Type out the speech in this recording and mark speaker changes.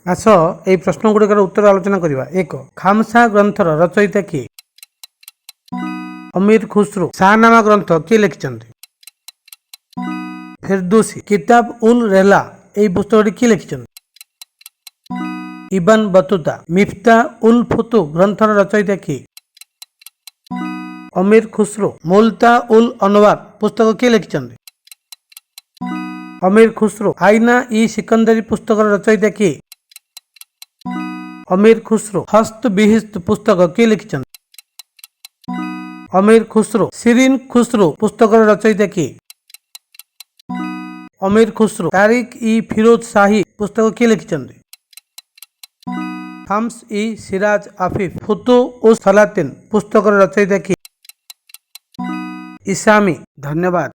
Speaker 1: आस এই প্রশ্নগুলির উত্তর আলোচনা করিবা। 1 খামসা গ্রন্থর রচয়িতা কিଏ? अमीर खुसरो। शाहनामा ग्रंथ किए लिखिछन्ति? फिरदौसी। किताब उल रेहला এই পুস্তকটি কিଏ লিখিছন্তি? Ibn Battuta. মিফতা উল ফুতুহ গ্রন্থর রচয়িতা কিଏ? अमीर खुसरो। मुल्ता उल अनवार पुस्तक किए लिखिछन्ति? अमीर खुसरो। आईना इ सिकंदरी पुस्तकर रचयिता किए? अमीर खुसरो। हस्त बिहिस्त पुस्तक किए लिखिछन्ति? अमीर खुसरो। शिरीन खुसरो पुस्तकर रचयिता किए? अमीर खुसरो। तारिक इ फिरोज शाही पुस्तक किए लिखिछन्ति? शाम्स इ सिराज आफिफ। फुतुह उस सलातिन पुस्तकर रचयिता किए? इसामी। धन्यवाद।